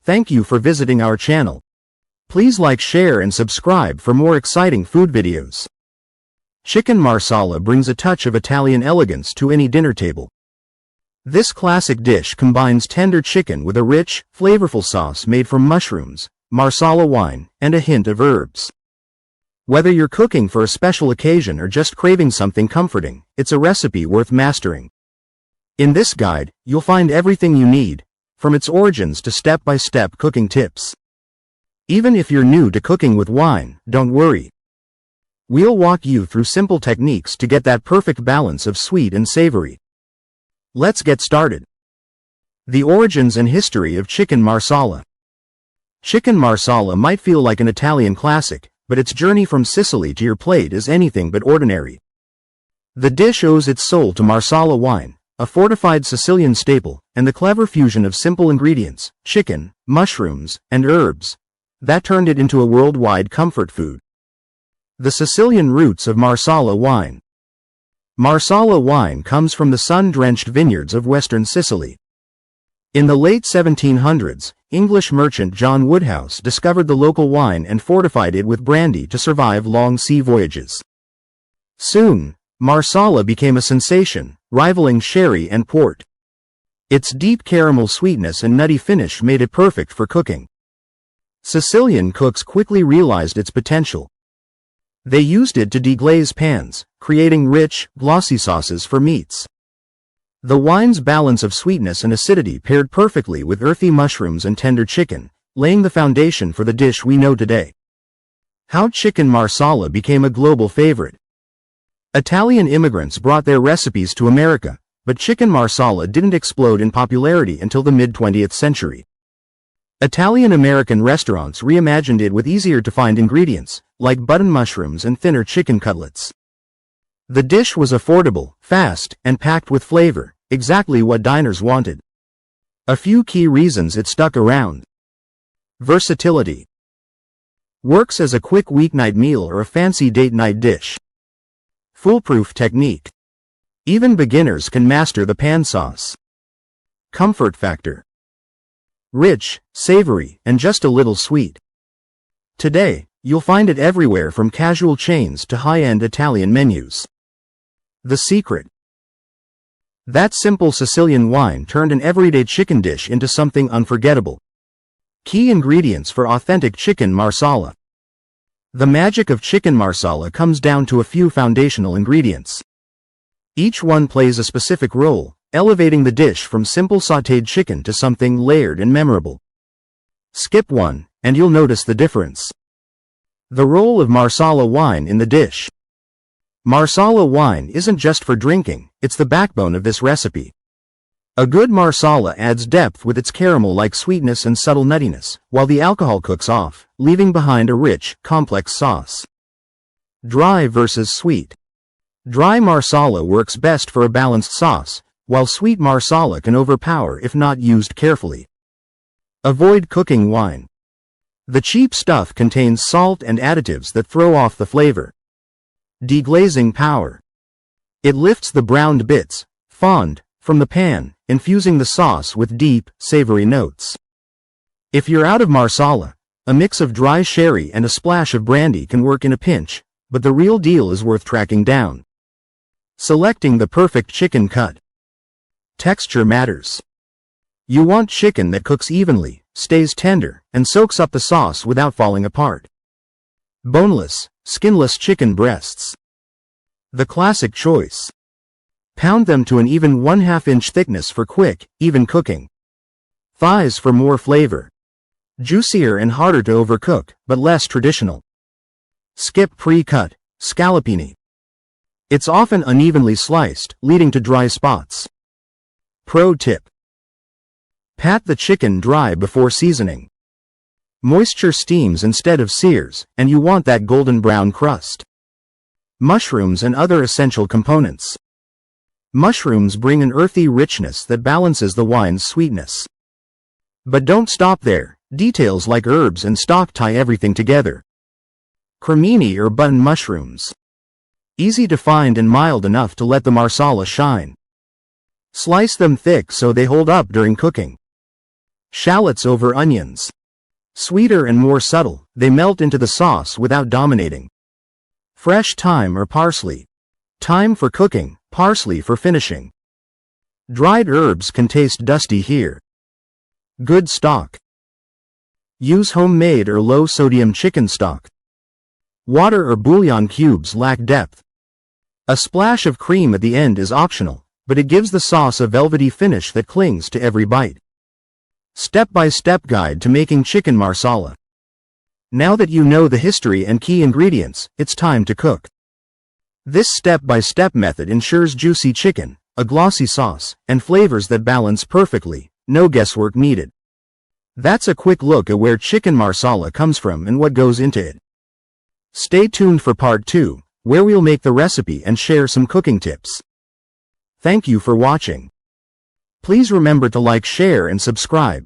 Thank you for visiting our channel. Please like, share and subscribe for more exciting food videos. Chicken Marsala brings a touch of Italian elegance to any dinner table. This classic dish combines tender chicken with a rich, flavorful sauce made from mushrooms, Marsala wine, and a hint of herbs. Whether you're cooking for a special occasion or just craving something comforting, it's a recipe worth mastering. In this guide, you'll find everything you need, from its origins to step-by-step cooking tips. Even if you're new to cooking with wine, don't worry. We'll walk you through simple techniques to get that perfect balance of sweet and savory. Let's get started. The origins and history of Chicken Marsala. Chicken Marsala might feel like an Italian classic, but its journey from Sicily to your plate is anything but ordinary. The dish owes its soul to Marsala wine, a fortified Sicilian staple, and the clever fusion of simple ingredients, chicken, mushrooms, and herbs, that turned it into a worldwide comfort food. The Sicilian roots of Marsala wine. Marsala wine comes from the sun-drenched vineyards of western Sicily. In the late 1700s, English merchant John Woodhouse discovered the local wine and fortified it with brandy to survive long sea voyages. Soon, Marsala became a sensation, rivaling sherry and port. Its deep caramel sweetness and nutty finish made it perfect for cooking. Sicilian cooks quickly realized its potential. They used it to deglaze pans, creating rich, glossy sauces for meats. The wine's balance of sweetness and acidity paired perfectly with earthy mushrooms and tender chicken, laying the foundation for the dish we know today. How Chicken Marsala became a global favorite. Italian immigrants brought their recipes to America, but Chicken Marsala didn't explode in popularity until the mid-20th century. Italian-American restaurants reimagined it with easier-to-find ingredients, like button mushrooms and thinner chicken cutlets. The dish was affordable, fast, and packed with flavor, exactly what diners wanted. A few key reasons it stuck around. Versatility. Works as a quick weeknight meal or a fancy date night dish. Foolproof technique. Even beginners can master the pan sauce. Comfort factor. Rich, savory, and just a little sweet. Today, you'll find it everywhere from casual chains to high-end Italian menus. The secret. That simple Sicilian wine turned an everyday chicken dish into something unforgettable. Key ingredients for authentic Chicken Marsala. The magic of Chicken Marsala comes down to a few foundational ingredients. Each one plays a specific role, elevating the dish from simple sautéed chicken to something layered and memorable. Skip one, and you'll notice the difference. The role of Marsala wine in the dish. Marsala wine isn't just for drinking, it's the backbone of this recipe. A good Marsala adds depth with its caramel-like sweetness and subtle nuttiness, while the alcohol cooks off, leaving behind a rich, complex sauce. Dry versus sweet. Dry Marsala works best for a balanced sauce, while sweet Marsala can overpower if not used carefully. Avoid cooking wine. The cheap stuff contains salt and additives that throw off the flavor. Deglazing power. It lifts the browned bits, fond, from the pan, infusing the sauce with deep, savory notes. If you're out of Marsala, a mix of dry sherry and a splash of brandy can work in a pinch, but the real deal is worth tracking down. Selecting the perfect chicken cut. Texture matters. You want chicken that cooks evenly, stays tender, and soaks up the sauce without falling apart. Boneless, skinless chicken breasts. The classic choice. Pound them to an even 1/2 inch thickness for quick, even cooking. Thighs for more flavor. Juicier and harder to overcook, but less traditional. Skip pre-cut, scallopini. It's often unevenly sliced, leading to dry spots. Pro tip. Pat the chicken dry before seasoning. Moisture steams instead of sears, and you want that golden brown crust. Mushrooms and other essential components. Mushrooms bring an earthy richness that balances the wine's sweetness. But don't stop there, details like herbs and stock tie everything together. Cremini or button mushrooms. Easy to find and mild enough to let the Marsala shine. Slice them thick so they hold up during cooking. Shallots over onions. Sweeter and more subtle, they melt into the sauce without dominating. Fresh thyme or parsley. Thyme for cooking, parsley for finishing. Dried herbs can taste dusty here. Good stock. Use homemade or low-sodium chicken stock. Water or bouillon cubes lack depth. A splash of cream at the end is optional, but it gives the sauce a velvety finish that clings to every bite. Step-by-step guide to making chicken marsala. Now that you know the history and key ingredients, it's time to cook. This step-by-step method ensures juicy chicken, a glossy sauce, and flavors that balance perfectly, no guesswork needed. That's a quick look at where chicken marsala comes from and what goes into it. Stay tuned for part 2, where we'll make the recipe and share some cooking tips. Thank you for watching. Please remember to like, share, and subscribe.